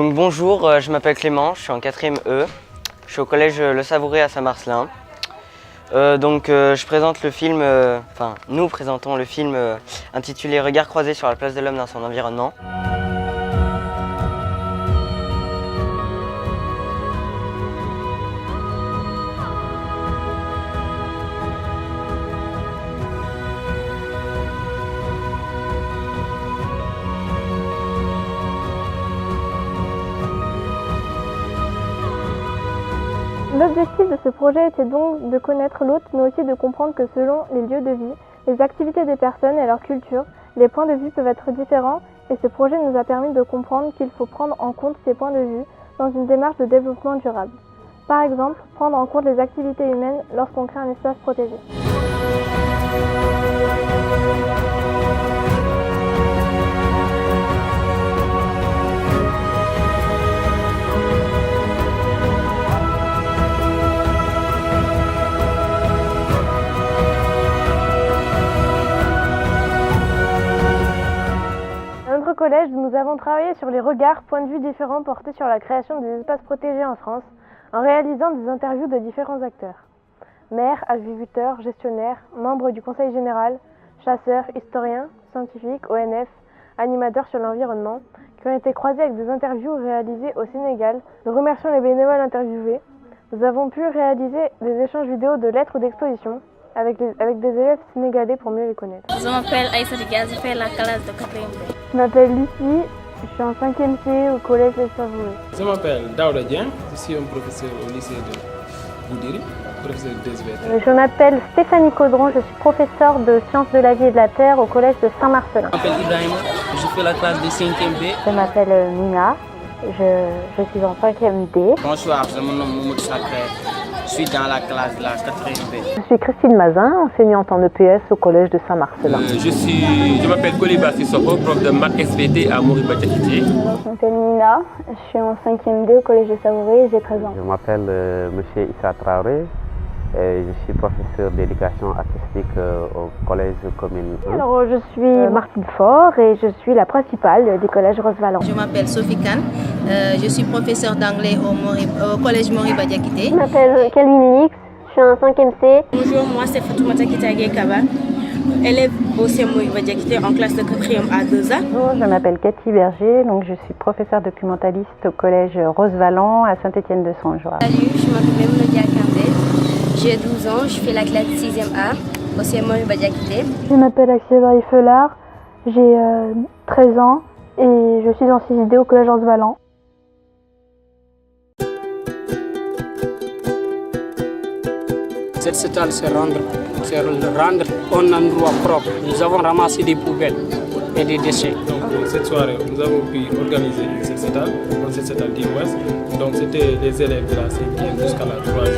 Donc bonjour, je m'appelle Clément, je suis en 4e E. Je suis au collège Le Savouré à Saint-Marcelin. Je présente le film, nous présentons le film intitulé Regards croisés sur la place de l'homme dans son environnement. L'objectif de ce projet était donc de connaître l'autre, mais aussi de comprendre que selon les lieux de vie, les activités des personnes et leur culture, les points de vue peuvent être différents et ce projet nous a permis de comprendre qu'il faut prendre en compte ces points de vue dans une démarche de développement durable. Par exemple, prendre en compte les activités humaines lorsqu'on crée un espace protégé. Dans notre collège, nous avons travaillé sur les regards, points de vue différents portés sur la création des espaces protégés en France, en réalisant des interviews de différents acteurs. Maires, agriculteurs, gestionnaires, membres du conseil général, chasseurs, historiens, scientifiques, ONF, animateurs sur l'environnement, qui ont été croisés avec des interviews réalisées au Sénégal. Nous remercions les bénévoles interviewés. Nous avons pu réaliser des échanges vidéo de lettres ou d'expositions avec des élèves sénégalais pour mieux les connaître. Je m'appelle Aïssa Digaz, je fais la classe de 4e B. Je m'appelle Lucie, je suis en 5e C au collège Le Savouré. Je m'appelle Daouda Dieng, je suis un professeur au lycée de Goudiri, professeur de SVT. Je m'appelle Stéphanie Caudron, je suis professeure de sciences de la vie et de la terre au collège de Saint-Marcelin. Je m'appelle Ibrahim, je fais la classe de 5e B. Je m'appelle Mina, je suis en 5e D. Bonsoir, je me nomme Moumoud Sacré, je suis dans la classe de la 4e B. Je suis Christine Mazin, enseignante en EPS au collège de Saint-Marcelin. Je m'appelle Koliba Sissoko, prof de maths SVT à Moriba Diakité. Je m'appelle Nina, je suis en 5e D au collège de Savouré et j'ai 13 ans. Je m'appelle Monsieur Issa Traoré. Et je suis professeur d'éducation artistique au collège commune 1. Alors, je suis Martine Faure et je suis la principale du collège Rosvalan. Je m'appelle Sophie Kane, je suis professeure d'anglais au collège Moriba Diakité. Je m'appelle Calvin Lix, je suis en 5e C. Bonjour, moi c'est Fatoumata Kitagé Kaba, élève au CM Moriba Diakité en classe de 4e à 2A. Bonjour, je m'appelle Cathy Berger, donc je suis professeure documentaliste au collège Rosvalan à Saint-Étienne-de-Saint-Georges. Salut, je m'appelle Memouna Kandé. J'ai 12 ans, je fais la classe 6e A au CM Moriba Diakité. Je m'appelle Axel Felard, j'ai 13 ans et je suis en 6e D au collège Rosvalan. Cette salle, c'est rendre un endroit propre. Nous avons ramassé des poubelles et des déchets. Donc cette soirée, nous avons pu organiser cette salle d'Ouest. Donc c'était les élèves de la 5e jusqu'à la 3e.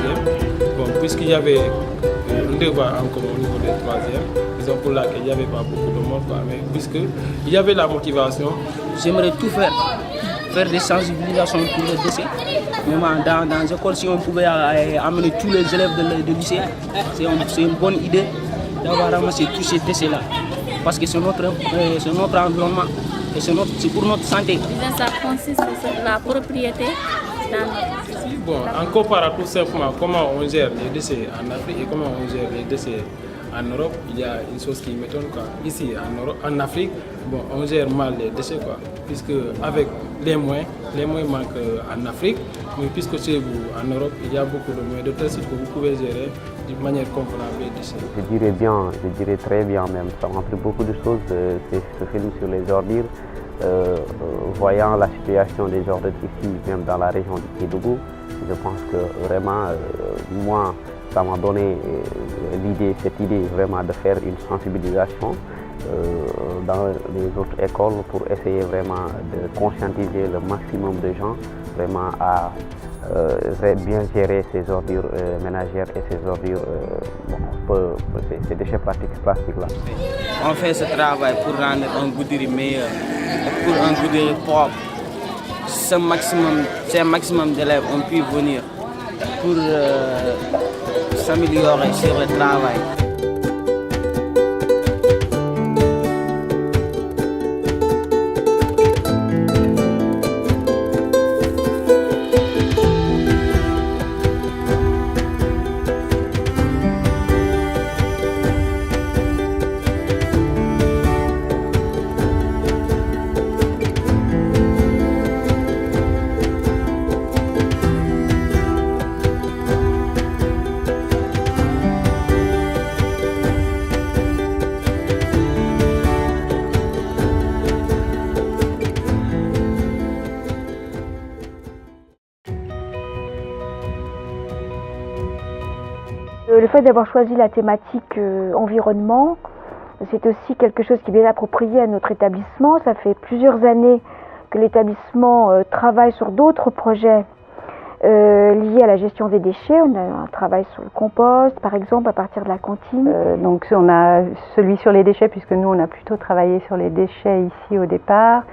Bon, puisqu'il y avait un devoir en commun au niveau des 3e, raison pour laquelle il n'y avait pas beaucoup de monde, mais puisqu'il y avait la motivation. J'aimerais tout faire des sensibilisations pour les déchets. Dans les écoles, si on pouvait amener tous les élèves de lycée, c'est une bonne idée d'avoir ramassé tous ces déchets-là. Parce que c'est notre environnement et c'est pour notre santé. Ça consiste sur la propriété dans notre... Bon, en comparant tout simplement comment on gère les déchets en Afrique et comment on gère les déchets en Europe, il y a une chose qui m'étonne. Ici, en Afrique, bon, on gère mal les déchets, puisque avec les moyens manquent en Afrique, mais puisque chez vous, en Europe, il y a beaucoup de moyens de telle sorte que vous pouvez gérer d'une manière convenable les déchets. Je dirais très bien même. Ça m'a appris beaucoup de choses, ce film sur les ordures. Voyant la situation des ordures ici, même dans la région du Kédougou, je pense que vraiment, moi, ça m'a donné cette idée vraiment de faire une sensibilisation dans les autres écoles pour essayer vraiment de conscientiser le maximum de gens vraiment à bien gérer ces ordures ménagères et ces ordures, ces déchets plastiques là. On fait ce travail pour rendre un Goudiri meilleur, pour un Goudiri propre. Ce maximum d'élèves ont pu venir pour s'améliorer sur le travail. fait d'avoir choisi la thématique environnement, c'est aussi quelque chose qui est bien approprié à notre établissement. Ça fait plusieurs années que l'établissement travaille sur d'autres projets liés à la gestion des déchets. On a un travail sur le compost, par exemple, à partir de la cantine. Donc on a celui sur les déchets, puisque nous on a plutôt travaillé sur les déchets ici au départ.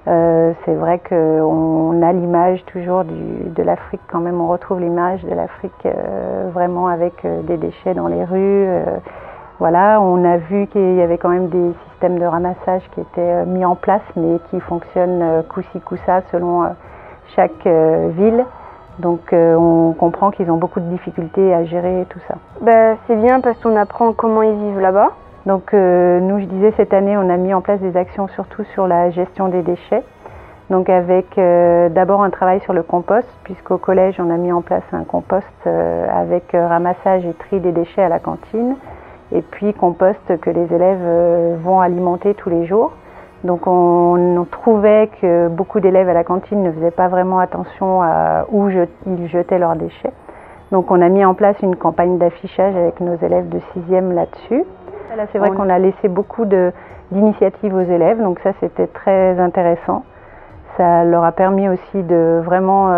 C'est vrai qu'on a l'image toujours de l'Afrique quand même, on retrouve l'image de l'Afrique vraiment avec des déchets dans les rues. Voilà, on a vu qu'il y avait quand même des systèmes de ramassage qui étaient mis en place, mais qui fonctionnent coup-ci coup-ça selon chaque ville. Donc on comprend qu'ils ont beaucoup de difficultés à gérer tout ça. C'est bien parce qu'on apprend comment ils vivent là-bas. Donc nous, je disais, cette année, on a mis en place des actions surtout sur la gestion des déchets. Donc avec d'abord un travail sur le compost, puisqu'au collège, on a mis en place un compost avec ramassage et tri des déchets à la cantine. Et puis compost que les élèves vont alimenter tous les jours. Donc on trouvait que beaucoup d'élèves à la cantine ne faisaient pas vraiment attention à où ils jetaient leurs déchets. Donc on a mis en place une campagne d'affichage avec nos élèves de 6e là-dessus. Là, c'est vrai qu'on a laissé beaucoup d'initiatives aux élèves, donc ça c'était très intéressant. Ça leur a permis aussi de vraiment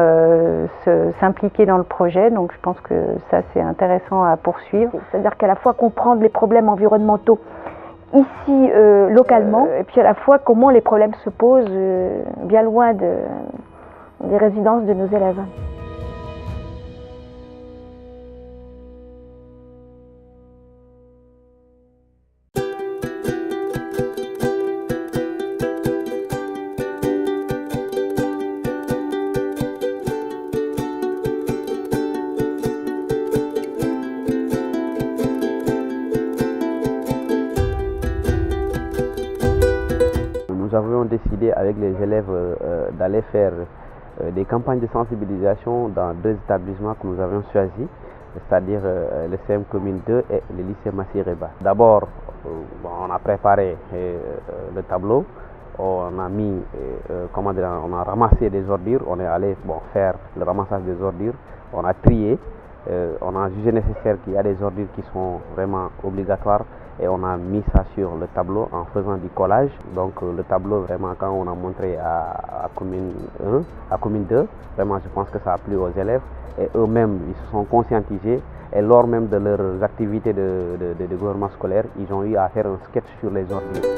s'impliquer dans le projet, donc je pense que ça c'est intéressant à poursuivre. C'est-à-dire qu'à la fois comprendre les problèmes environnementaux ici localement, et puis à la fois comment les problèmes se posent bien loin des résidences de nos élèves. Nous avions décidé avec les élèves d'aller faire des campagnes de sensibilisation dans 2 établissements que nous avions choisis, c'est-à-dire le CM Commune 2 et le lycée Massireba. D'abord, on a préparé le tableau, on a mis, on a ramassé des ordures, on est allé faire le ramassage des ordures, on a trié, on a jugé nécessaire qu'il y a des ordures qui sont vraiment obligatoires. Et on a mis ça sur le tableau en faisant du collage. Donc le tableau, vraiment, quand on a montré à Commune 1, à Commune 2, vraiment je pense que ça a plu aux élèves. Et eux-mêmes, ils se sont conscientisés. Et lors même de leurs activités de gouvernement scolaire, ils ont eu à faire un sketch sur les ordures.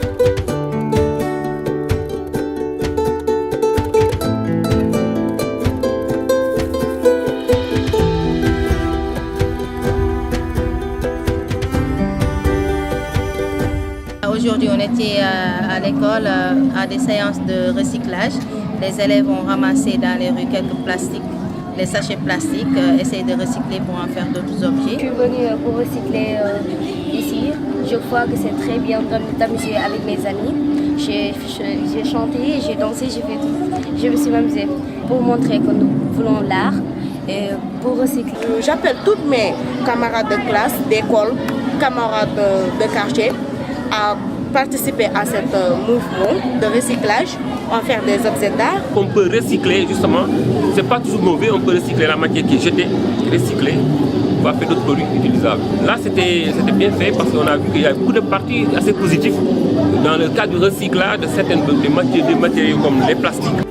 Aujourd'hui, on était à l'école à des séances de recyclage. Les élèves ont ramassé dans les rues quelques plastiques, les sachets plastiques, essayent de recycler pour en faire d'autres objets. Je suis venue pour recycler ici. Je crois que c'est très bien d'amuser avec mes amis. J'ai chanté, j'ai dansé, j'ai fait tout. Je me suis amusée pour montrer que nous voulons l'art et pour recycler. J'appelle toutes mes camarades de classe, d'école, camarades de quartier à participer à ce mouvement de recyclage, en faire des objets d'art. On peut recycler justement, c'est pas toujours mauvais, on peut recycler la matière qui est jetée, recycler, on va faire d'autres produits utilisables. Là c'était bien fait parce qu'on a vu qu'il y a beaucoup de parties assez positives dans le cadre du recyclage de certaines des matériaux comme les plastiques.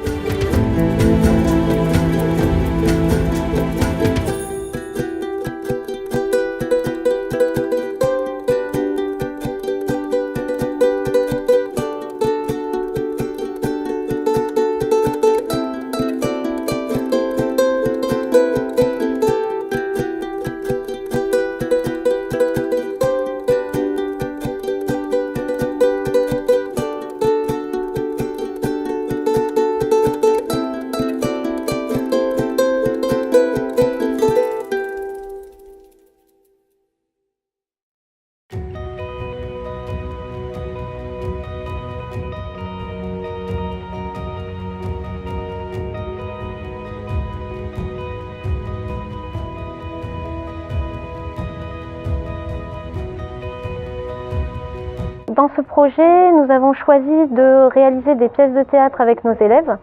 Dans ce projet, nous avons choisi de réaliser des pièces de théâtre avec nos élèves,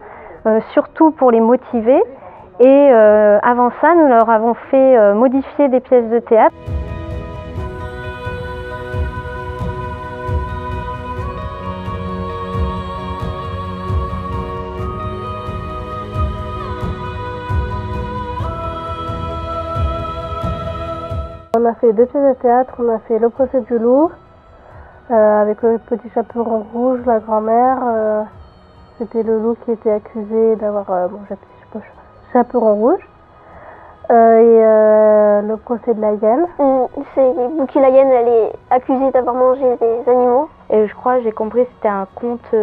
surtout pour les motiver. Et avant ça, nous leur avons fait modifier des pièces de théâtre. a fait 2 pièces de théâtre. On a fait Le procès du loup, avec le petit chaperon rouge, la grand-mère. C'était le loup qui était accusé d'avoir mangé un petit chaperon rouge. Le procès de la hyène. C'est Bouki la hyène, elle est accusée d'avoir mangé des animaux. Et je crois, j'ai compris, c'était un conte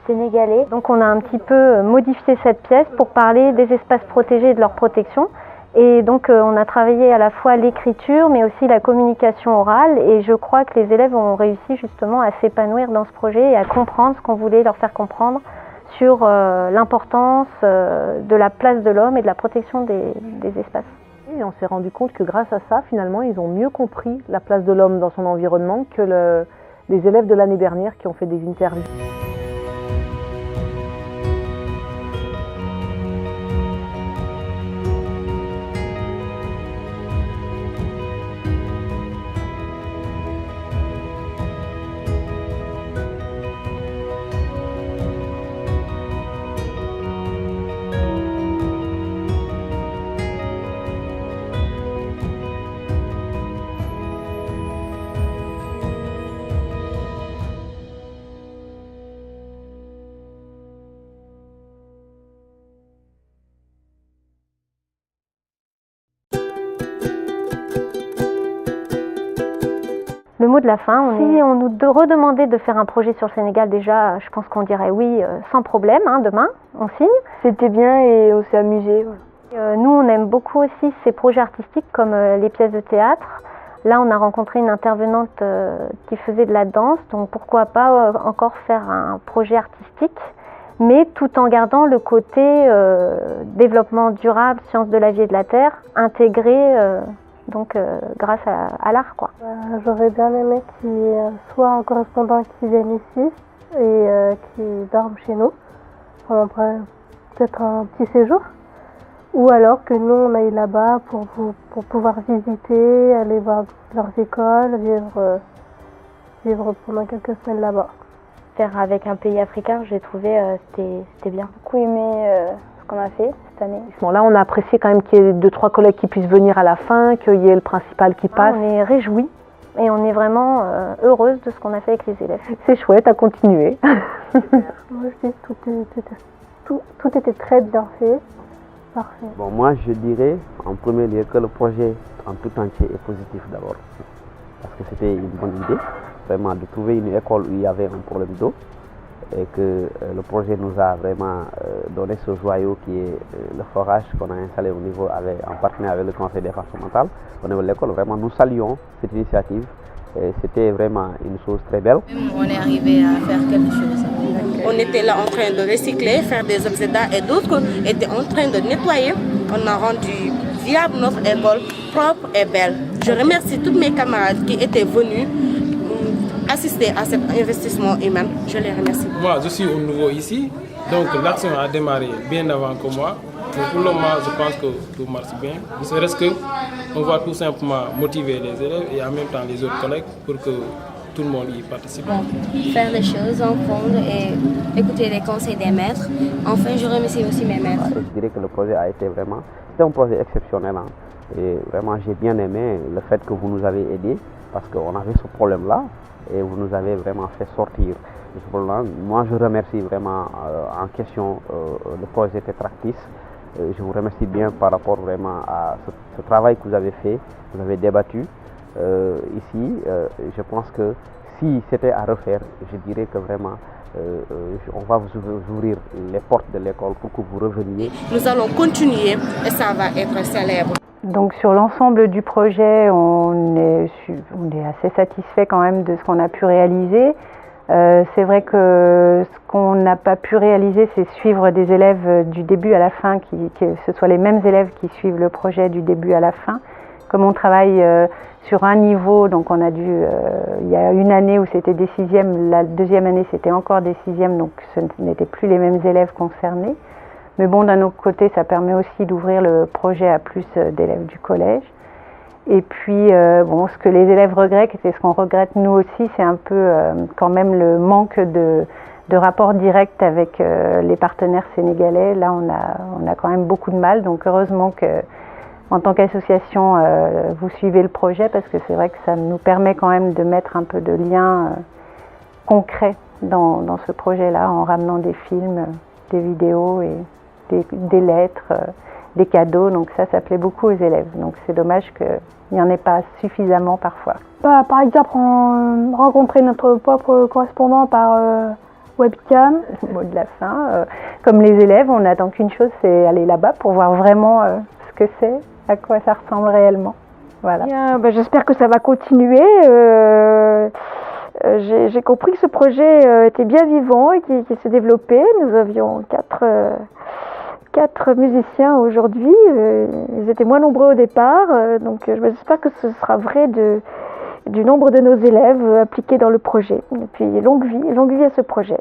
sénégalais. Donc on a un petit peu modifié cette pièce pour parler des espaces protégés et de leur protection. Et donc on a travaillé à la fois l'écriture, mais aussi la communication orale. Et je crois que les élèves ont réussi justement à s'épanouir dans ce projet et à comprendre ce qu'on voulait leur faire comprendre sur l'importance de la place de l'homme et de la protection des espaces. Et on s'est rendu compte que grâce à ça, finalement, ils ont mieux compris la place de l'homme dans son environnement que les élèves de l'année dernière qui ont fait des interviews. Le mot de la fin, si on nous redemandait de faire un projet sur le Sénégal, déjà, je pense qu'on dirait oui, sans problème, demain, on signe. C'était bien et on s'est amusé. Voilà. Nous, on aime beaucoup aussi ces projets artistiques comme les pièces de théâtre. Là, on a rencontré une intervenante qui faisait de la danse, donc pourquoi pas encore faire un projet artistique, mais tout en gardant le côté développement durable, sciences de la vie et de la terre, intégré grâce à l'art, quoi. J'aurais bien aimé qu'il y ait soit un correspondant qui vienne ici et qui dorme chez nous pendant peut-être un petit séjour, ou alors que nous on aille là-bas pour pouvoir visiter, aller voir leurs écoles, vivre pendant quelques semaines là-bas. Faire avec un pays africain, j'ai trouvé c'était bien. J'ai beaucoup aimé ce qu'on a fait cette année. Là, on a apprécié quand même qu'il y ait 2-3 collègues qui puissent venir à la fin, qu'il y ait le principal qui passe. On est réjouis et on est vraiment heureuse de ce qu'on a fait avec les élèves. C'est chouette, à continuer. Moi, je dis tout était très bien fait. Parfait. Bon, moi, je dirais en premier lieu que le projet en tout entier est positif d'abord. Parce que c'était une bonne idée, vraiment, de trouver une école où il y avait un problème d'eau. Et que le projet nous a vraiment donné ce joyau qui est le forage qu'on a installé au niveau en partenariat avec le conseil départemental au niveau de l'école. Vraiment, nous saluons cette initiative. C'était vraiment une chose très belle. On est arrivé à faire quelque chose. On était là en train de recycler, faire des objets d'art et d'autres étaient en train de nettoyer. On a rendu viable notre école, propre et belle. Je remercie tous mes camarades qui étaient venus assister à cet investissement humain. Je les remercie. Moi, je suis au nouveau ici, donc l'action a démarré bien avant que moi. Mais pour le moment, je pense que tout marche bien. Ne serait-ce qu'on va tout simplement motiver les élèves et en même temps les autres collègues pour que tout le monde y participe. Faire les choses, apprendre et écouter les conseils des maîtres. Enfin, je remercie aussi mes maîtres. Je dirais que le projet a été vraiment, c'était un projet exceptionnel. Et vraiment, j'ai bien aimé le fait que vous nous avez aidés parce qu'on avait ce problème-là. Et vous nous avez vraiment fait sortir de ce problème. Moi, je remercie vraiment en question le projet Tétractis. Je vous remercie bien par rapport vraiment à ce travail que vous avez fait, vous avez débattu ici. Je pense que si c'était à refaire, je dirais que vraiment on va vous ouvrir les portes de l'école pour que vous reveniez. Nous allons continuer et ça va être célèbre. Donc sur l'ensemble du projet, on est assez satisfait quand même de ce qu'on a pu réaliser. C'est vrai que ce qu'on n'a pas pu réaliser, c'est suivre des élèves du début à la fin, que ce soit les mêmes élèves qui suivent le projet du début à la fin. Comme on travaille sur un niveau, donc on a dû, il y a une année où c'était des sixièmes, la deuxième année c'était encore des sixièmes, donc ce n'étaient plus les mêmes élèves concernés. Mais bon, d'un autre côté, ça permet aussi d'ouvrir le projet à plus d'élèves du collège. Et puis, ce que les élèves regrettent, et ce qu'on regrette nous aussi, c'est un peu quand même le manque de rapport direct avec les partenaires sénégalais. Là, on a quand même beaucoup de mal. Donc, heureusement en tant qu'association, vous suivez le projet parce que c'est vrai que ça nous permet quand même de mettre un peu de lien concret dans ce projet-là en ramenant des films, des vidéos et des lettres, des cadeaux. Donc ça plaît beaucoup aux élèves. Donc c'est dommage qu'il n'y en ait pas suffisamment parfois. Par exemple, rencontrer notre propre correspondant par webcam. Le mot de la fin. Comme les élèves, on n'attend qu'une chose, c'est aller là-bas pour voir vraiment ce que c'est, à quoi ça ressemble réellement. Voilà. J'espère que ça va continuer. J'ai compris que ce projet était bien vivant et qu'il se développait. Nous avions quatre musiciens aujourd'hui. Ils étaient moins nombreux au départ. Donc j'espère que ce sera vrai du nombre de nos élèves impliqués dans le projet. Et puis longue vie à ce projet.